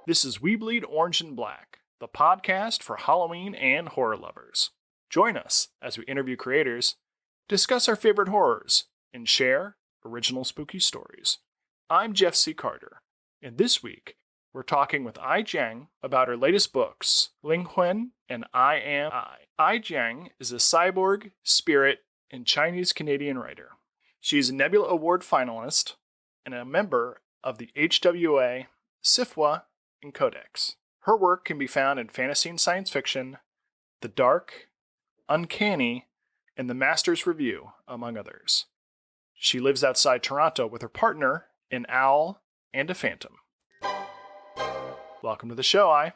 This is We Bleed Orange and Black, the podcast for Halloween and horror lovers. Join us as we interview creators, discuss our favorite horrors, and share original spooky stories. I'm Jeff C. Carter, and this week we're talking with Ai Jiang about her latest books, LINGHUN and I Am I. Ai Jiang is a cyborg, spirit, and Chinese-Canadian writer. She's a Nebula Award finalist and a member of the HWA, SIFWA, and Codex. Her work can be found in fantasy and science fiction, The Dark, Uncanny, and The Master's Review, among others. She lives outside Toronto with her partner, an owl and a phantom. Welcome to the show, Ai.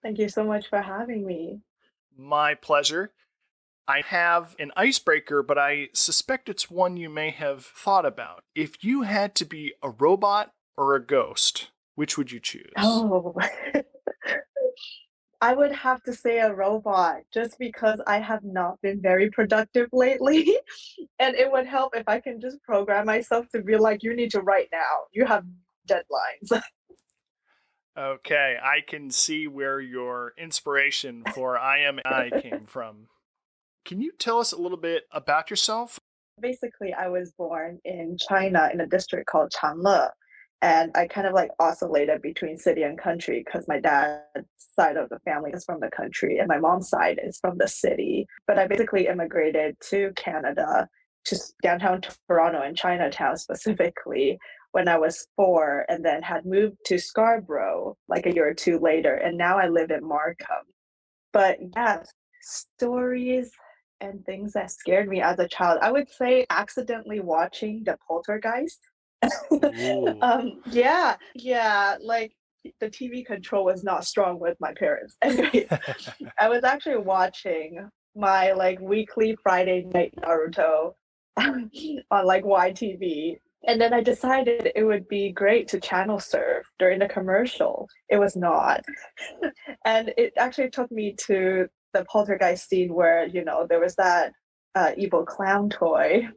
Thank you so much for having me. My pleasure. I have an icebreaker, but I suspect it's one you may have thought about. If you had to be a robot or a ghost, which would you choose? Oh, I would have to say a robot just because I have not been very productive lately. And it would help if I can just program myself to be like, you need to write now. You have deadlines. Okay, I can see where your inspiration for I Am I came from. Can you tell us a little bit about yourself? Basically, I was born in China in a district called Changle. And I kind of like oscillated between city and country because my dad's side of the family is from the country and my mom's side is from the city. But I basically immigrated to Canada, to downtown Toronto and Chinatown specifically, when I was 4, and then had moved to Scarborough like a year or two later. And now I live in Markham. But yeah, stories and things that scared me as a child. I would say accidentally watching The Poltergeist. Like the TV control was not strong with my parents. Anyway, I was actually watching my like weekly Friday night Naruto on like YTV. And then I decided it would be great to channel surf during the commercial. It was not. And it actually took me to the poltergeist scene where, you know, there was that evil clown toy.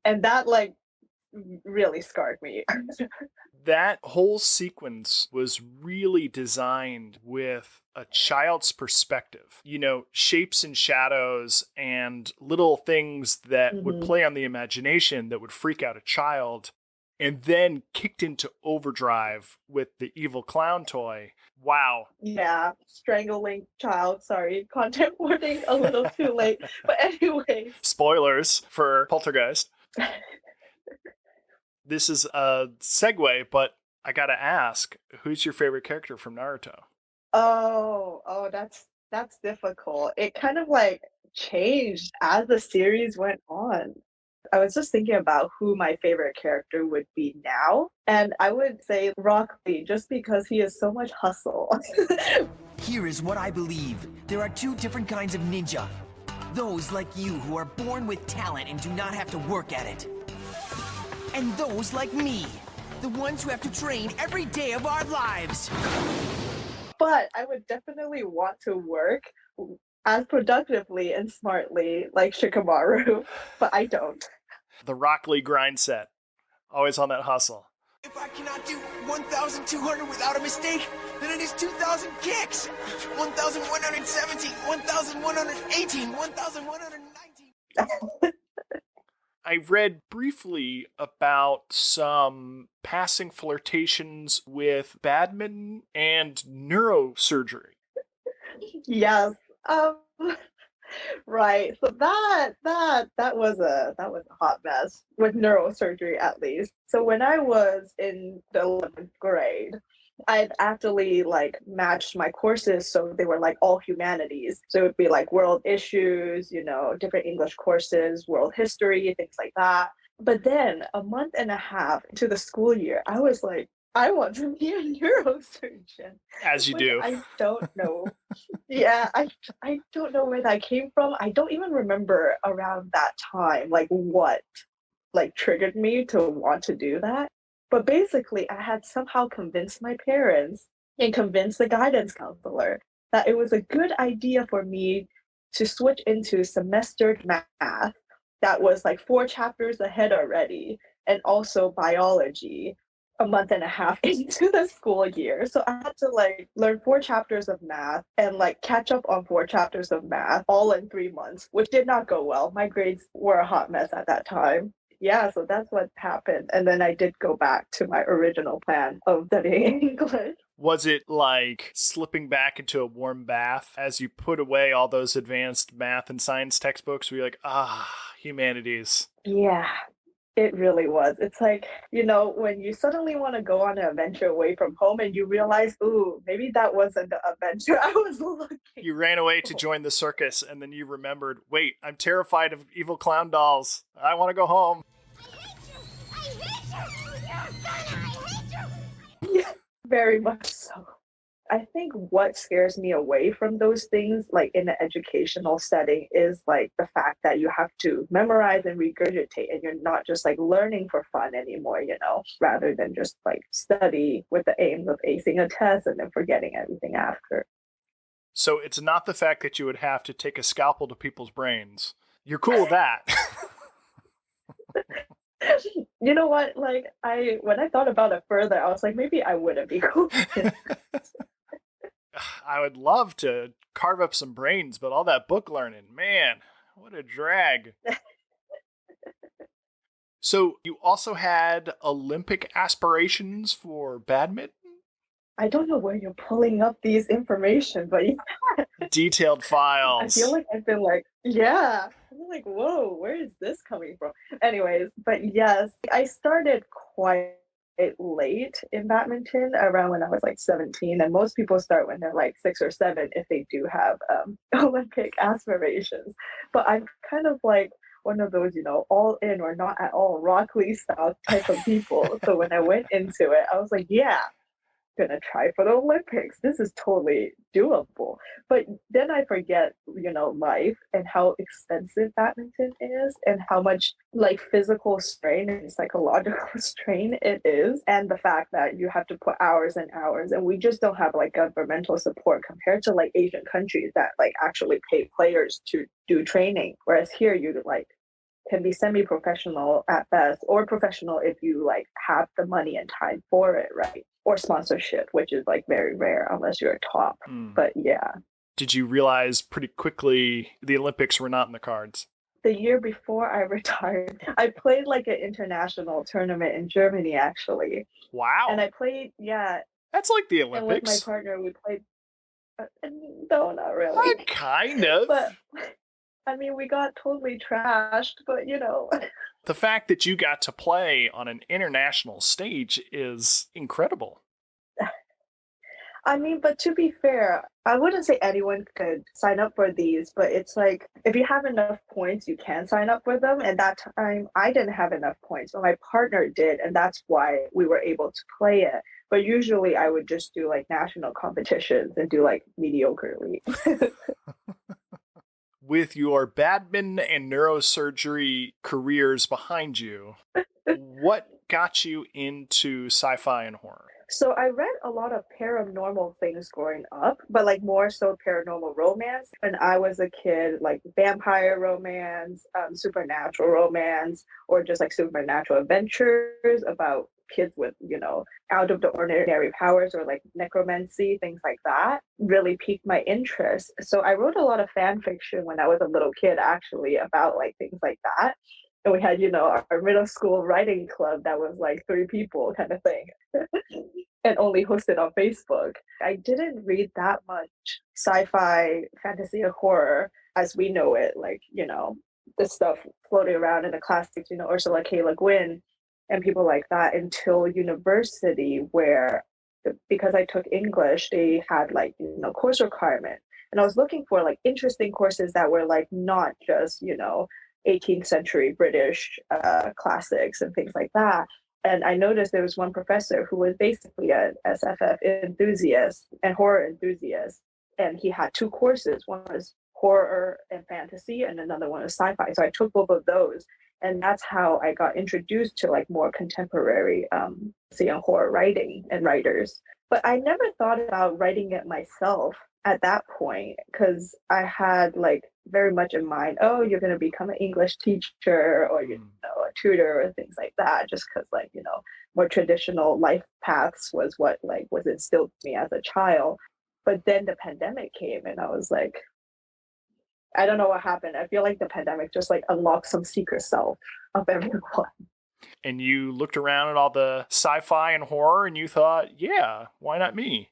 And that like really scarred me. That whole sequence was really designed with a child's perspective. You know, shapes and shadows and little things that would play on the imagination that would freak out a child, and then kicked into overdrive with the evil clown toy. Wow. Yeah, strangling child. Sorry, content warning a little too late. But anyways. Spoilers for Poltergeist. This is a segue, but I gotta ask, who's your favorite character from Naruto? Oh, that's difficult. It kind of like changed as the series went on. I was just thinking about who my favorite character would be now, and I would say Rock Lee, just because he is so much hustle. Here is what I believe. There are 2 different kinds of ninja. Those like you who are born with talent and do not have to work at it. And those like me, the ones who have to train every day of our lives. But I would definitely want to work as productively and smartly like Shikamaru, but I don't. The Rock Lee Grindset, always on that hustle. If I cannot do 1,200 without a mistake, then it is 2,000 kicks. 1,117, 1,118, 1,119. I read briefly about some passing flirtations with badminton and neurosurgery. Yes. Right. So that was a hot mess with neurosurgery, at least. So when I was in the 11th grade, I'd actually like matched my courses so they were like all humanities. So it would be like world issues, you know, different English courses, world history, things like that. But then a month and a half into the school year, I was like, I want to be a neurosurgeon. As you do. I don't know. Yeah, I don't know where that came from. I don't even remember around that time, like what like triggered me to want to do that. But basically, I had somehow convinced my parents and convinced the guidance counselor that it was a good idea for me to switch into semestered math that was like 4 chapters ahead already, and also biology a month and a half into the school year. So I had to like learn 4 chapters of math and like catch up on 4 chapters of math all in 3 months, which did not go well. My grades were a hot mess at that time. Yeah, so that's what happened. And then I did go back to my original plan of studying English. Was it like slipping back into a warm bath as you put away all those advanced math and science textbooks? Where you're like, humanities. Yeah, it really was. It's like, when you suddenly want to go on an adventure away from home and you realize, ooh, maybe that wasn't the adventure I was looking You ran away to join the circus, and then you remembered, wait, I'm terrified of evil clown dolls. I want to go home. I hate you! You're gonna, I hate you! Yeah, very much so. I think what scares me away from those things, like in an educational setting, is like the fact that you have to memorize and regurgitate, and you're not just like learning for fun anymore, rather than just like study with the aims of acing a test and then forgetting everything after. So it's not the fact that you would have to take a scalpel to people's brains. You're cool with that. You know what? Like when I thought about it further, I was like, maybe I wouldn't be cool with it. I would love to carve up some brains, but all that book learning, man, what a drag. So you also had Olympic aspirations for badminton? I don't know where you're pulling up these information, but yeah. Detailed files. I feel like I've been like, yeah. I'm like, whoa, where is this coming from? Anyways, but yes, I started quite late in badminton, around when I was like 17, and most people start when they're like 6 or 7 if they do have Olympic aspirations. But I'm kind of like one of those, all in or not at all Rock Lee style type of people. So when I went into it, I was like, yeah, gonna try for the Olympics. This is totally doable. But then I forget, life and how expensive badminton is, and how much like physical strain and psychological strain it is, and the fact that you have to put hours and hours, and we just don't have like governmental support compared to like Asian countries that like actually pay players to do training. Whereas here you like can be semi-professional at best, or professional if you like have the money and time for it, right? Or sponsorship, which is like very rare unless you're a top. But yeah. Did you realize pretty quickly the Olympics were not in the cards? The year before I retired, I played like an international tournament in Germany, actually. Wow. And I played, yeah. That's like the And with Olympics. my partner, we played. No, not really. Kind of. But I mean, we got totally trashed, but The fact that you got to play on an international stage is incredible. I mean, but to be fair, I wouldn't say anyone could sign up for these, but it's like, if you have enough points, you can sign up for them. And that time, I didn't have enough points, but my partner did, and that's why we were able to play it. But usually I would just do like national competitions and do like mediocrely. With your badminton and neurosurgery careers behind you, what got you into sci-fi and horror? So I read a lot of paranormal things growing up, but like more so paranormal romance. And I was a kid, like vampire romance, supernatural romance, or just like supernatural adventures about kids with, out of the ordinary powers, or like necromancy, things like that, really piqued my interest. So I wrote a lot of fan fiction when I was a little kid, actually, about like things like that. And we had, our middle school writing club that was like 3 people kind of thing. And only hosted on Facebook. I didn't read that much sci-fi, fantasy, or horror as we know it, like, the stuff floating around in the classics, Ursula K. Le Guin and people like that, until university, where because I took English, they had like, course requirement. And I was looking for like interesting courses that were like not just, 18th century British classics and things like that. And I noticed there was one professor who was basically an SFF enthusiast and horror enthusiast. And he had 2 courses. One was horror and fantasy, and another one was sci-fi. So I took both of those. And that's how I got introduced to like more contemporary horror writing and writers. But I never thought about writing it myself at that point because I had like very much in mind, oh, you're going to become an English teacher or, a tutor or things like that, just because like, more traditional life paths was what like was instilled in me as a child. But then the pandemic came and I was like, I don't know what happened. I feel like the pandemic just like unlocked some secret self of everyone. And you looked around at all the sci-fi and horror and you thought, yeah, why not me?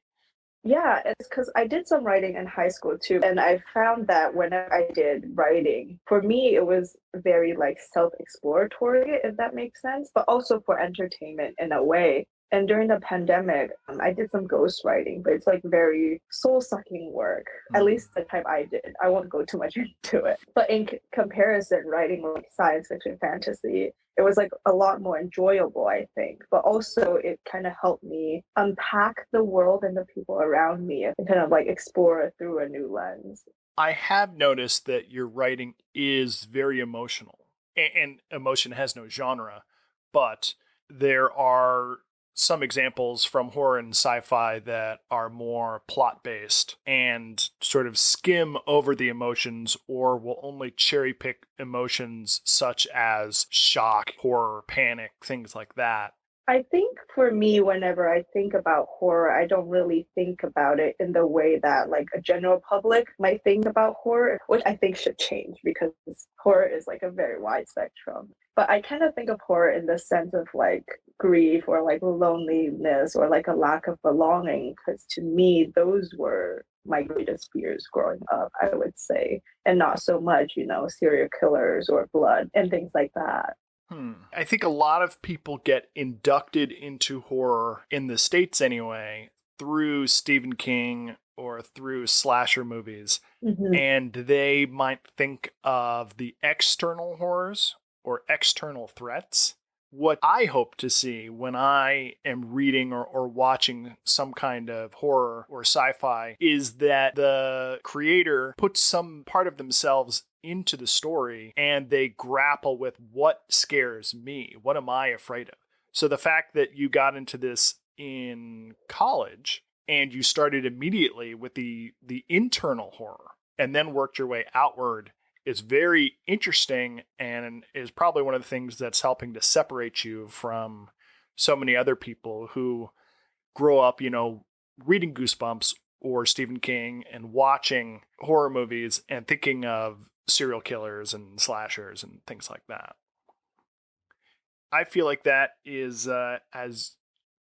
Yeah, it's because I did some writing in high school too. And I found that whenever I did writing, for me, it was very like self-exploratory, if that makes sense, but also for entertainment in a way. And during the pandemic, I did some ghostwriting, but it's like very soul-sucking work, at least the type I did. I won't go too much into it. But in comparison, writing like science fiction fantasy, it was like a lot more enjoyable, I think. But also it kind of helped me unpack the world and the people around me and kind of like explore it through a new lens. I have noticed that your writing is very emotional, and emotion has no genre, but there are some examples from horror and sci-fi that are more plot-based and sort of skim over the emotions or will only cherry pick emotions such as shock, horror, panic, things like that. I think for me, whenever I think about horror, I don't really think about it in the way that like a general public might think about horror, which I think should change because horror is like a very wide spectrum. But I kind of think of horror in the sense of like grief or like loneliness or like a lack of belonging, because to me, those were my greatest fears growing up, I would say, and not so much, serial killers or blood and things like that. I think a lot of people get inducted into horror, in the States anyway, through Stephen King or through slasher movies. And they might think of the external horrors or external threats. What I hope to see when I am reading or watching some kind of horror or sci-fi is that the creator puts some part of themselves into the story and they grapple with what scares me. What am I afraid of? So the fact that you got into this in college and you started immediately with the internal horror and then worked your way outward is very interesting and is probably one of the things that's helping to separate you from so many other people who grow up, reading Goosebumps or Stephen King and watching horror movies and thinking of serial killers and slashers and things like that. I feel like that is as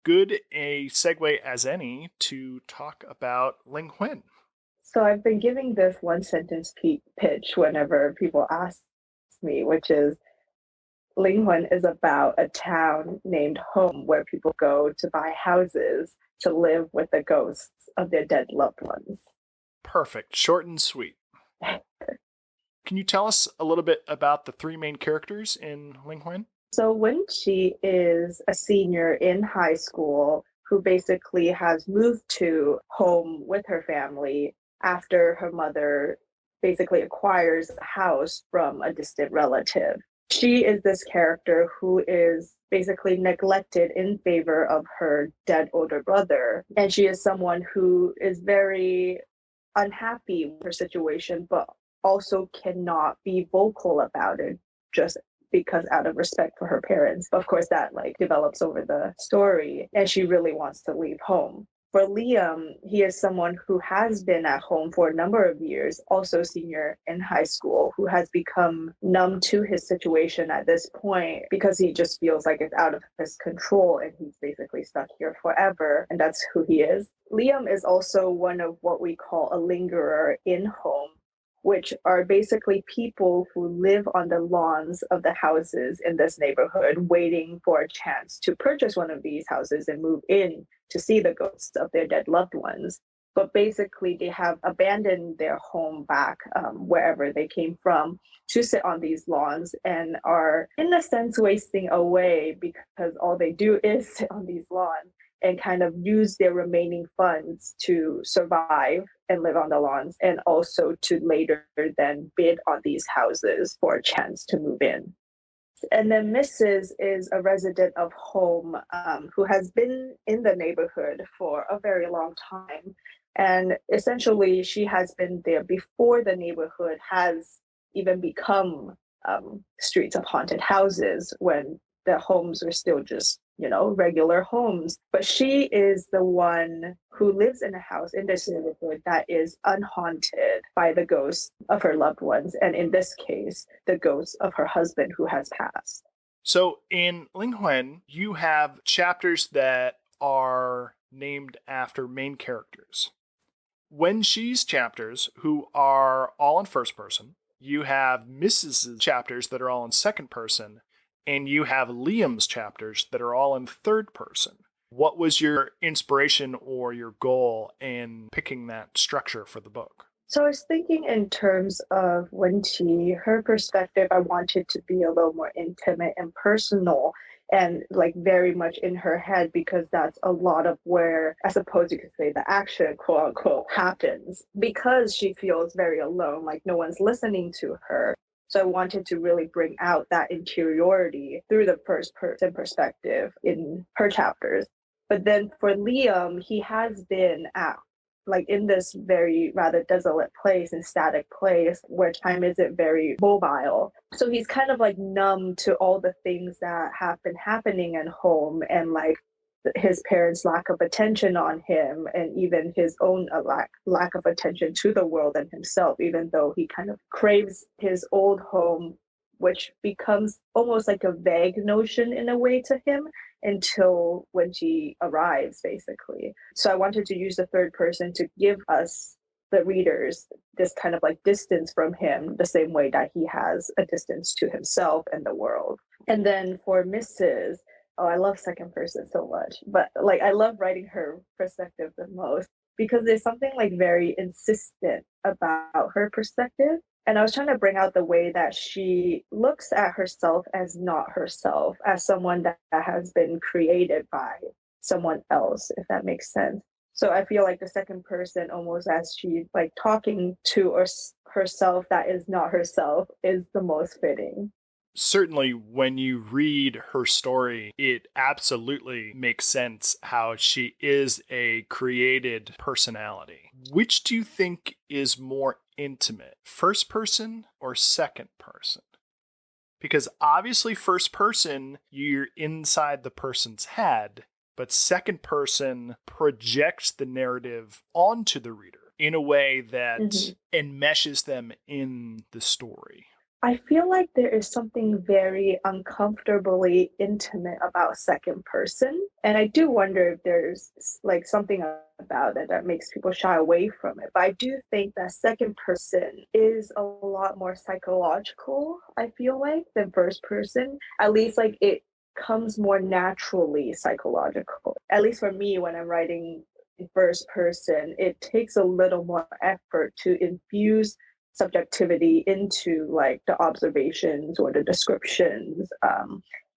good a segue as any to talk about LINGHUN. So I've been giving this one sentence pitch whenever people ask me, which is LINGHUN is about a town named home where people go to buy houses to live with the ghosts of their dead loved ones. Perfect. Short and sweet. Can you tell us a little bit about the three main characters in LINGHUN? So Wen-Chi is a senior in high school who basically has moved to home with her family after her mother basically acquires a house from a distant relative. She is this character who is basically neglected in favor of her dead older brother. And she is someone who is very unhappy with her situation, but also cannot be vocal about it just because out of respect for her parents. Of course, that like develops over the story, and she really wants to leave home. For Liam, he is someone who has been at home for a number of years, also senior in high school, who has become numb to his situation at this point because he just feels like it's out of his control and he's basically stuck here forever. And that's who he is. Liam is also one of what we call a lingerer in home, which are basically people who live on the lawns of the houses in this neighborhood, waiting for a chance to purchase one of these houses and move in to see the ghosts of their dead loved ones. But basically, they have abandoned their home back wherever they came from to sit on these lawns and are, in a sense, wasting away because all they do is sit on these lawns and kind of use their remaining funds to survive and live on the lawns, and also to later then bid on these houses for a chance to move in. And then Mrs. is a resident of home who has been in the neighborhood for a very long time And essentially, she has been there before the neighborhood has even become streets of haunted houses when the homes are still just, regular homes. But she is the one who lives in a house in this neighborhood that is unhaunted by the ghosts of her loved ones. And in this case, the ghosts of her husband who has passed. So in LINGHUN, you have chapters that are named after main characters. Wen Shi's chapters, who are all in first person, you have Mrs.'s chapters that are all in second person, and you have Liam's chapters that are all in third person. What was your inspiration or your goal in picking that structure for the book? So I was thinking in terms of Wen Qi, her perspective, I wanted to be a little more intimate and personal and like very much in her head, because that's a lot of where, I suppose you could say, the action, quote unquote, happens, because she feels very alone, like no one's listening to her. So I wanted to really bring out that interiority through the first person perspective in her chapters. But then for Liam, he has been at in this very rather desolate place and static place where time isn't very mobile. So he's kind of like numb to all the things that have been happening at home, and like his parents' lack of attention on him, and even his own lack of attention to the world and himself, even though he kind of craves his old home, which becomes almost like a vague notion in a way to him until when she arrives, basically. So I wanted to use the third person to give us, the readers, this kind of like distance from him, the same way that he has a distance to himself and the world. And then for Mrs., oh, I love second person so much, but like I love writing her perspective the most because there's something like very insistent about her perspective. And I was trying to bring out the way that she looks at herself as not herself, as someone that has been created by someone else, if that makes sense. So I feel like the second person, almost as she's like talking to herself that is not herself, is the most fitting. Certainly, when you read her story, it absolutely makes sense how she is a created personality. Which do you think is more intimate, first person or second person? Because obviously, first person, you're inside the person's head, but second person projects the narrative onto the reader in a way that enmeshes them in the story. I feel like there is something very uncomfortably intimate about second person. And I do wonder if there's like something about it that makes people shy away from it. But I do think that second person is a lot more psychological, I feel like, than first person. At least like it comes more naturally psychological. At least for me, when I'm writing in first person, it takes a little more effort to infuse subjectivity into like the observations or the descriptions,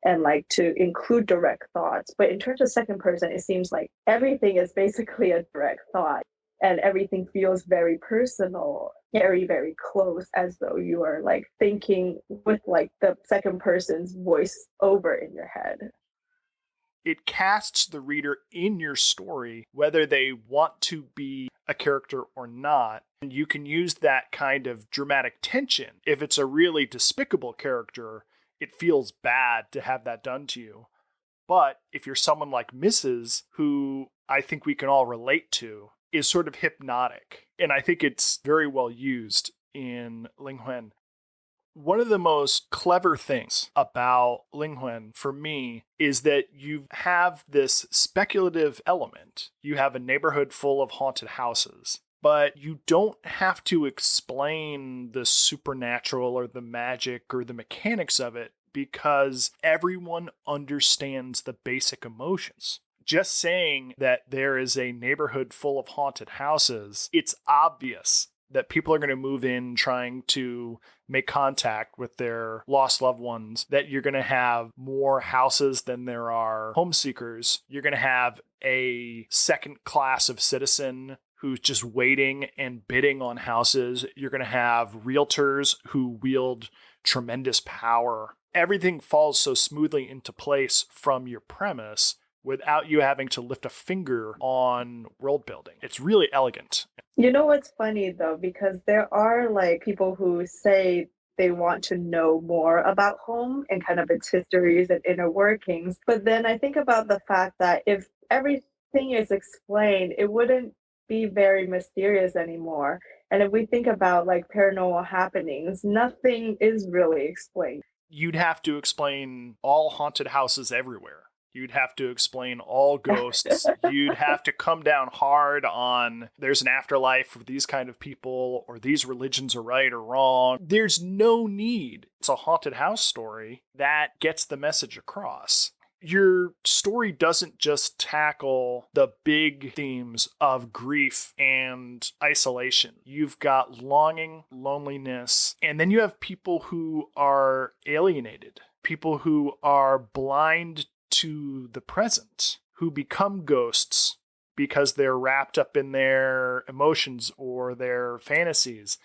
and like to include direct thoughts. But in terms of second person, it seems like everything is basically a direct thought, and everything feels very personal, very, very close, as though you are like thinking with like the second person's voice over in your head. It casts the reader in your story, whether they want to be a character or not. And you can use that kind of dramatic tension. If it's a really despicable character, it feels bad to have that done to you. But if you're someone like Mrs., who I think we can all relate to, is sort of hypnotic. And I think it's very well used in LINGHUN. One of the most clever things about LINGHUN for me is that you have this speculative element. You have a neighborhood full of haunted houses, but you don't have to explain the supernatural or the magic or the mechanics of it because everyone understands the basic emotions. Just saying that there is a neighborhood full of haunted houses, it's obvious that people are going to move in trying to make contact with their lost loved ones, that you're going to have more houses than there are home seekers. You're going to have a second class of citizen who's just waiting and bidding on houses. You're going to have realtors who wield tremendous power. Everything falls so smoothly into place from your premise without you having to lift a finger on world building. It's really elegant. You know what's funny though, because there are like people who say they want to know more about home and kind of its histories and inner workings. But then I think about the fact that if everything is explained, it wouldn't be very mysterious anymore. And if we think about like paranormal happenings, nothing is really explained. You'd have to explain all haunted houses everywhere. You'd have to explain all ghosts. You'd have to come down hard on there's an afterlife for these kind of people, or these religions are right or wrong. There's no need. It's a haunted house story that gets the message across. Your story doesn't just tackle the big themes of grief and isolation. You've got longing, loneliness, and then you have people who are alienated, people who are blind to the present, who become ghosts because they're wrapped up in their emotions or their fantasies.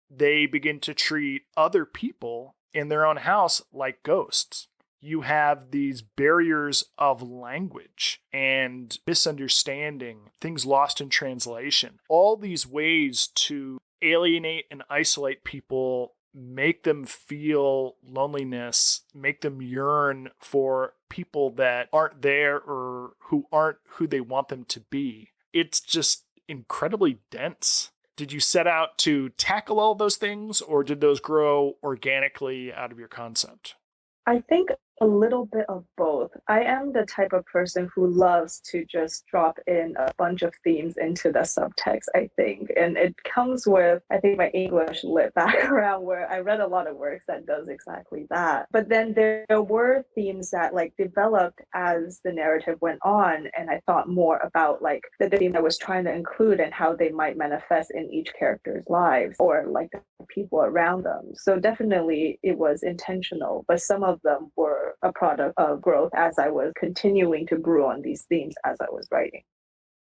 They begin to treat other people in their own house like ghosts. You have these barriers of language and misunderstanding, things lost in translation. All these ways to alienate and isolate people, make them feel loneliness, make them yearn for people that aren't there or who aren't who they want them to be. It's just incredibly dense. Did you set out to tackle all those things, or did those grow organically out of your concept? I think a little bit of both. I am the type of person who loves to just drop in a bunch of themes into the subtext, I think. And it comes with, I think, my English lit background where I read a lot of works that does exactly that. But then there were themes that like developed as the narrative went on. And I thought more about like the theme I was trying to include and how they might manifest in each character's lives or like the people around them. So definitely it was intentional, but some of them were a product of growth as I was continuing to brew on these themes as I was writing.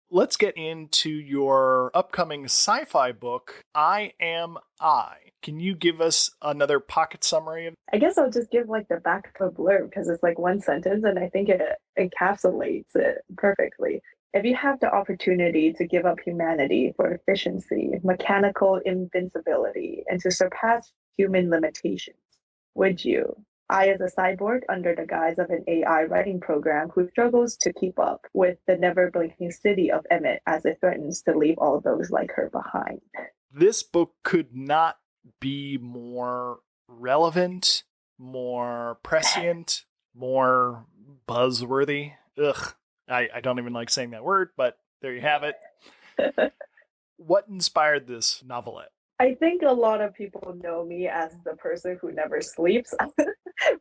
Let's get into your upcoming sci-fi book, I Am I. Can you give us another pocket summary of? I guess I'll just give like the back of a blurb because it's like one sentence and I think it encapsulates it perfectly. If you have the opportunity to give up humanity for efficiency, mechanical invincibility, and to surpass human limitations, would you? I is a cyborg under the guise of an AI writing program who struggles to keep up with the never-blinking city of Emmett as it threatens to leave all those like her behind. This book could not be more relevant, more prescient, more buzzworthy. Ugh, I don't even like saying that word, but there you have it. What inspired this novelette? I think a lot of people know me as the person who never sleeps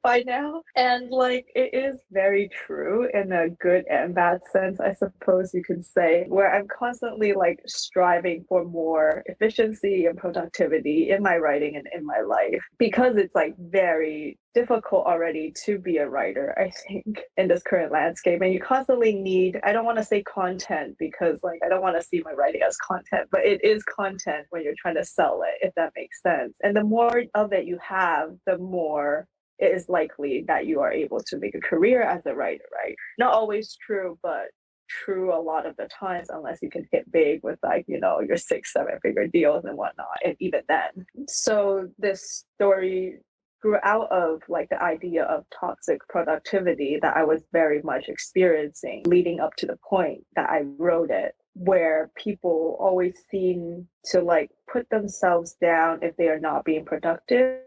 by now. And like, it is very true in a good and bad sense, I suppose you could say, where I'm constantly like striving for more efficiency and productivity in my writing and in my life because it's like very difficult already to be a writer, I think, in this current landscape. And you constantly need, I don't want to say content because like I don't want to see my writing as content, but it is content when you're trying to sell it, if that makes sense. And the more of it you have, the more it is likely that you are able to make a career as a writer, right? Not always true, but true a lot of the times, unless you can hit big with like, you know, your 6-7 figure deals and whatnot. And even then. So this story grew out of like the idea of toxic productivity that I was very much experiencing leading up to the point that I wrote it, where people always seem to like put themselves down if they are not being productive,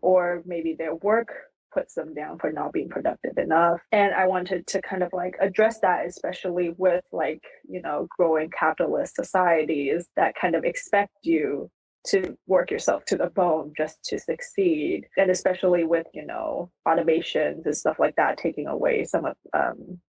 or maybe their work puts them down for not being productive enough. And I wanted to kind of like address that, especially with like, you know, growing capitalist societies that kind of expect you to work yourself to the bone just to succeed. And especially with, you know, automations and stuff like that, taking away some of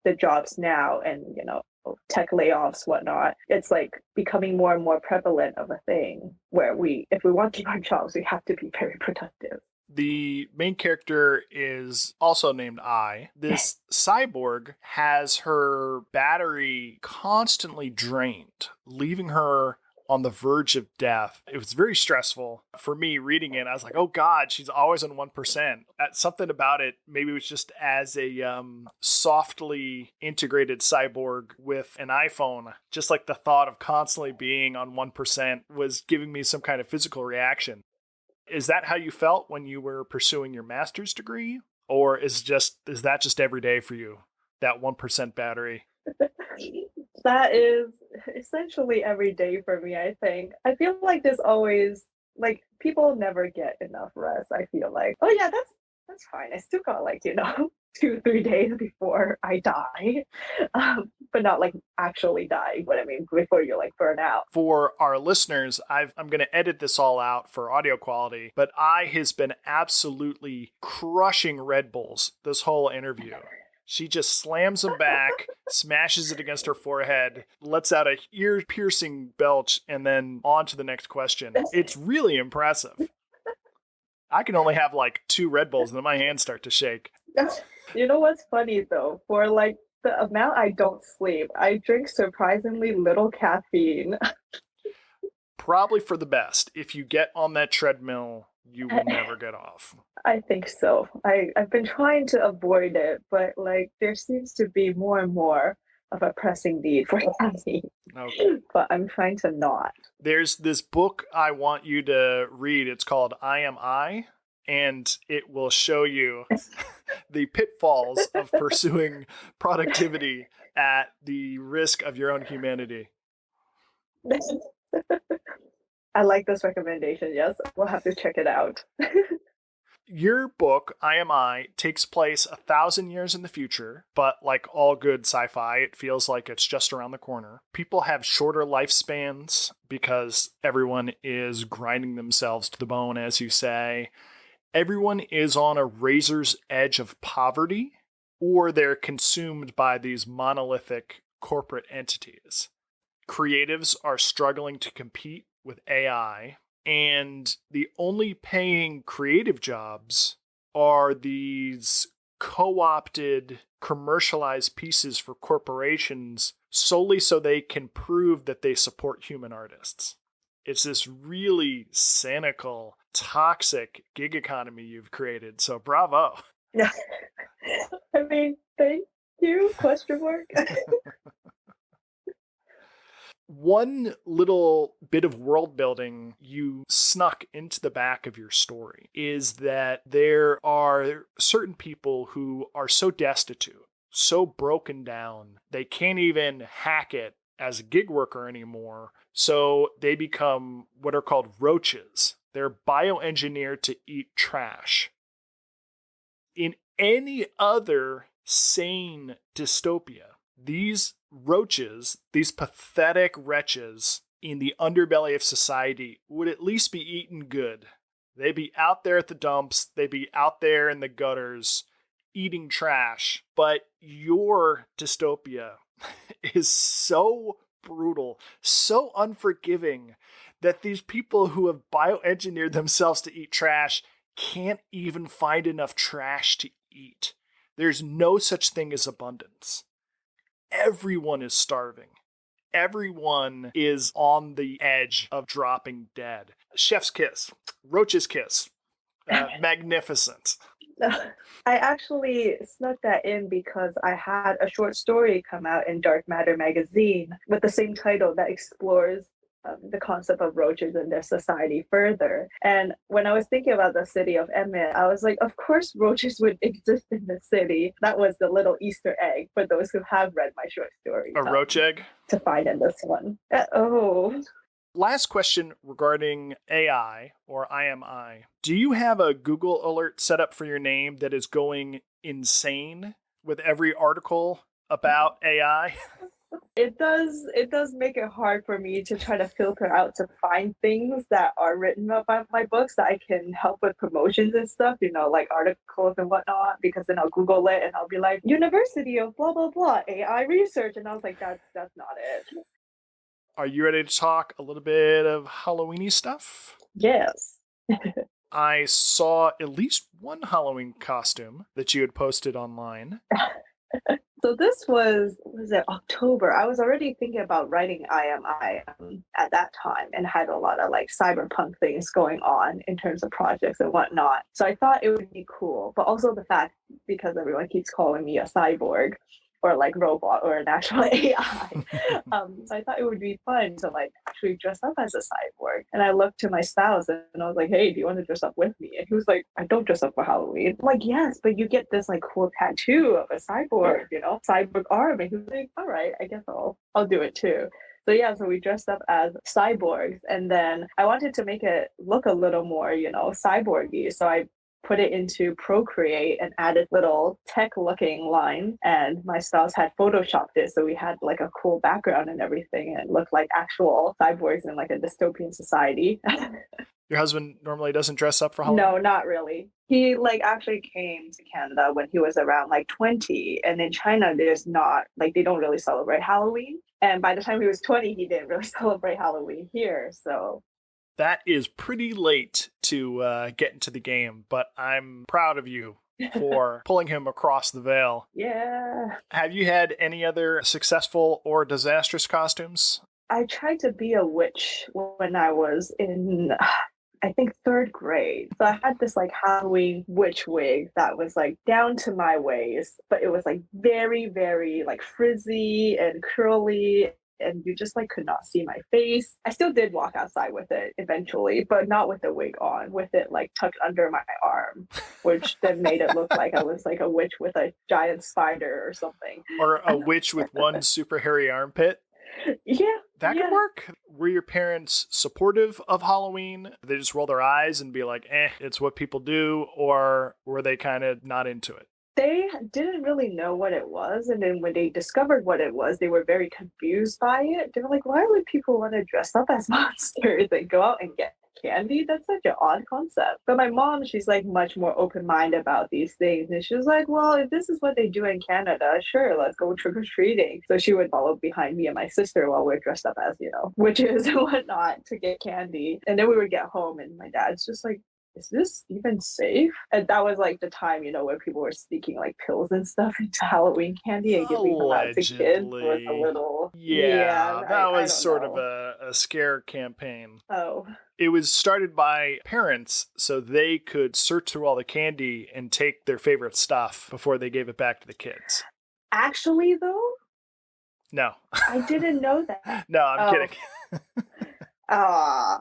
the jobs now and, you know, tech layoffs, whatnot. It's like becoming more and more prevalent of a thing where if we want to keep our jobs, we have to be very productive. The main character is also named I. This cyborg has her battery constantly drained, leaving her on the verge of death. It was very stressful for me reading it. I was like, oh God, she's always on 1%. Something about it, maybe it was just as a softly integrated cyborg with an iPhone, just like the thought of constantly being on 1% was giving me some kind of physical reaction. Is that how you felt when you were pursuing your master's degree? Or is that just every day for you, that 1% battery? That is essentially every day for me, I think. I feel like there's always, like, people never get enough rest, I feel like. Oh yeah, that's fine. I still got, like, 2-3 days before I die. But not like actually dying, but I mean before you're like burn out. For our listeners, I'm going to edit this all out for audio quality, but Ai has been absolutely crushing Red Bulls this whole interview. She just slams them back, smashes it against her forehead, lets out a ear-piercing belch, and then on to the next question. It's really impressive. I can only have like 2 Red Bulls, and then my hands start to shake. You know what's funny though? For like the amount I don't sleep, I drink surprisingly little caffeine. Probably for the best. If you get on that treadmill, you will never get off. I think so. I've been trying to avoid it, but like there seems to be more and more of a pressing need for caffeine. Okay. But I'm trying to not. There's this book I want you to read. It's called I Am I, and it will show you the pitfalls of pursuing productivity at the risk of your own humanity. I like this recommendation. Yes, we'll have to check it out. Your book, I Am I, takes place 1,000 years in the future, but like all good sci-fi, it feels like it's just around the corner. People have shorter lifespans because everyone is grinding themselves to the bone, as you say. Everyone is on a razor's edge of poverty, or they're consumed by these monolithic corporate entities. Creatives are struggling to compete with AI, and the only paying creative jobs are these co-opted, commercialized pieces for corporations solely so they can prove that they support human artists. It's this really cynical, toxic gig economy you've created, so bravo. Yeah. I mean, thank you, question mark. One little bit of world building you snuck into the back of your story is that there are certain people who are so destitute, so broken down, they can't even hack it as a gig worker anymore. So they become what are called roaches. They're bioengineered to eat trash. In any other sane dystopia, these roaches, these pathetic wretches in the underbelly of society would at least be eaten good. They'd be out there at the dumps. They'd be out there in the gutters eating trash. But your dystopia is so brutal, so unforgiving that these people who have bioengineered themselves to eat trash can't even find enough trash to eat. There's no such thing as abundance. Everyone is starving. Everyone is on the edge of dropping dead. Chef's kiss. Roach's kiss. Magnificent. I actually snuck that in because I had a short story come out in Dark Matter magazine with the same title that explores the concept of roaches and their society further. And when I was thinking about the city of Emmett, I was like, of course roaches would exist in the city. That was the little Easter egg for those who have read my short story. A roach egg? To find in this one. Oh. Last question regarding AI or I Am I. Do you have a Google alert set up for your name that is going insane with every article about AI? It does make it hard for me to try to filter out to find things that are written about my books that I can help with promotions and stuff, like articles and whatnot, because then I'll Google it and I'll be like, University of blah, blah, blah, AI research. And I was like, that's not it. Are you ready to talk a little bit of Halloween-y stuff? Yes. I saw at least one Halloween costume that you had posted online. So this was it October? I was already thinking about writing IMI at that time and had a lot of like cyberpunk things going on in terms of projects and whatnot. So I thought it would be cool, but also the fact because everyone keeps calling me a cyborg or like robot or an actual AI. So I thought it would be fun to like actually dress up as a cyborg. And I looked to my spouse and I was like, hey, do you want to dress up with me? And he was like, I don't dress up for Halloween. I'm like, yes, but you get this like cool tattoo of a cyborg, cyborg arm. And he was like, all right, I guess I'll do it too. So yeah, so we dressed up as cyborgs, and then I wanted to make it look a little more, cyborgy. So I put it into Procreate and added little tech looking line, and my spouse had photoshopped it so we had like a cool background and everything and it looked like actual cyborgs in like a dystopian society. Your husband normally doesn't dress up for Halloween? No, not really. He like actually came to Canada when he was around like 20, and in China there's not like they don't really celebrate Halloween, and by the time he was 20 he didn't really celebrate Halloween here. So that is pretty late to get into the game, but I'm proud of you for pulling him across the veil. Yeah. Have you had any other successful or disastrous costumes? I tried to be a witch when I was in, I think, third grade. So I had this like Halloween witch wig that was like down to my waist, but it was like very, very like frizzy and curly, and you just like could not see my face. I still did walk outside with it eventually, but not with the wig on, with it like tucked under my arm, which then made it look like I was like a witch with a giant spider or something. Or a witch with one super hairy armpit? Yeah. That could work. Were your parents supportive of Halloween? They just roll their eyes and be like, it's what people do? Or were they kind of not into it? They didn't really know what it was. And then when they discovered what it was, they were very confused by it. They were like, why would people want to dress up as monsters and go out and get candy? That's such an odd concept. But my mom, she's like much more open-minded about these things. And she was like, well, if this is what they do in Canada, sure, let's go trick-or-treating. So she would follow behind me and my sister while we're dressed up as, witches and whatnot to get candy. And then we would get home and my dad's just like, is this even safe? And that was like the time, where people were sneaking like pills and stuff into Halloween candy and giving them out to kids was a little... Yeah, that was sort know. of a scare campaign. Oh. It was started by parents so they could search through all the candy and take their favorite stuff before they gave it back to the kids. Actually, though? No. I didn't know that. No, I'm kidding. I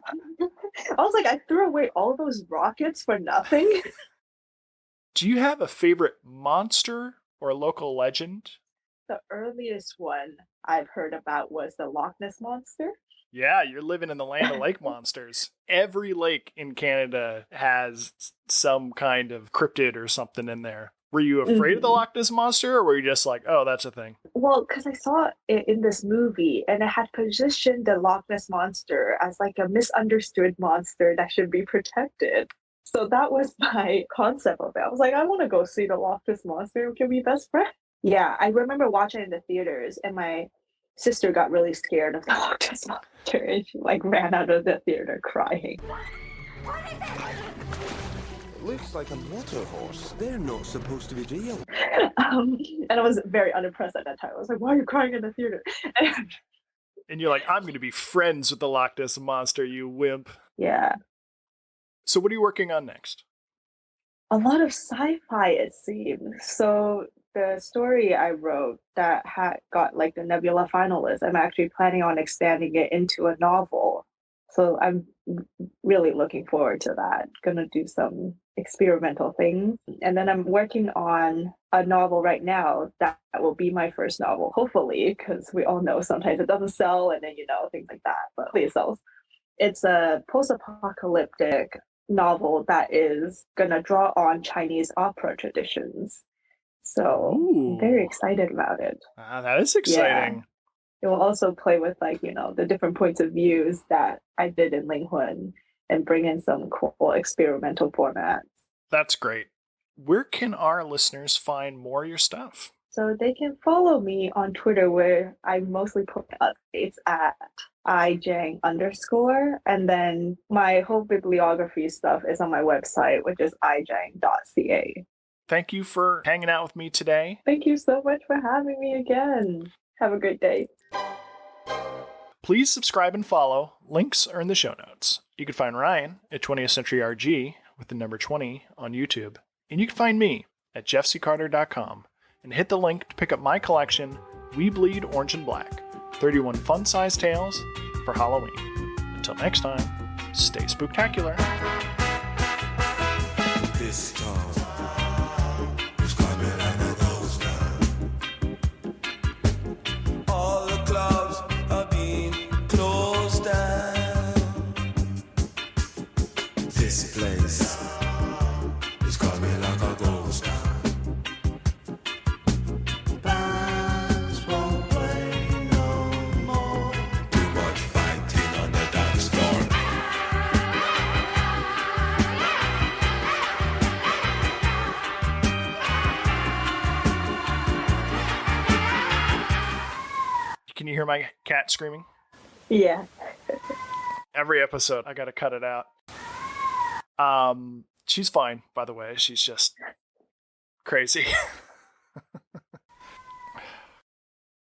was like, I threw away all those rockets for nothing. Do you have a favorite monster or local legend? The earliest one I've heard about was the Loch Ness Monster. Yeah, you're living in the land of lake monsters. Every lake in Canada has some kind of cryptid or something in there. Were you afraid of the Loch Ness Monster, or were you just like, oh, that's a thing? Well, because I saw it in this movie, and it had positioned the Loch Ness Monster as like a misunderstood monster that should be protected. So that was my concept of it. I was like, I want to go see the Loch Ness Monster. We can be best friends. Yeah, I remember watching it in the theaters, and my sister got really scared of the Loch Ness Monster, and she like ran out of the theater crying. What is it? Looks like a motor horse. They're not supposed to be real. And I was very unimpressed at that time. I was like, why are you crying in the theater? And you're like, I'm going to be friends with the Loch Ness Monster, you wimp. Yeah. So what are you working on next? A lot of sci-fi, it seems. So the story I wrote that had got like the Nebula finalist, I'm actually planning on expanding it into a novel. So I'm really looking forward to that. Gonna do some experimental things. And then I'm working on a novel right now that will be my first novel, hopefully, because we all know sometimes it doesn't sell and then, things like that, but hopefully it sells. It's a post-apocalyptic novel that is gonna draw on Chinese opera traditions. So I'm very excited about it. That is exciting. Yeah. It will also play with the different points of views that I did in LINGHUN and bring in some cool experimental formats. That's great. Where can our listeners find more of your stuff? So they can follow me on Twitter, where I mostly put updates at Ai Jiang _, and then my whole bibliography stuff is on my website, which is aijiang.ca. thank you for hanging out with me today. Thank you so much for having me again. Have a great day. Please subscribe and follow. Links are in the show notes. You can find Ryan at 20th Century RG with the number 20 on YouTube. And you can find me at jeffccarter.com and hit the link to pick up my collection, We Bleed Orange and Black, 31 fun-sized tales for Halloween. Until next time, stay spooktacular. This town is coming like a ghost town. All the clubs are being closed down. This place is coming like a ghost town. Bands won't play no more. Too much fighting on the dance floor. Can you hear my cat screaming? Yeah. Every episode, I gotta cut it out. She's fine, by the way. She's just crazy.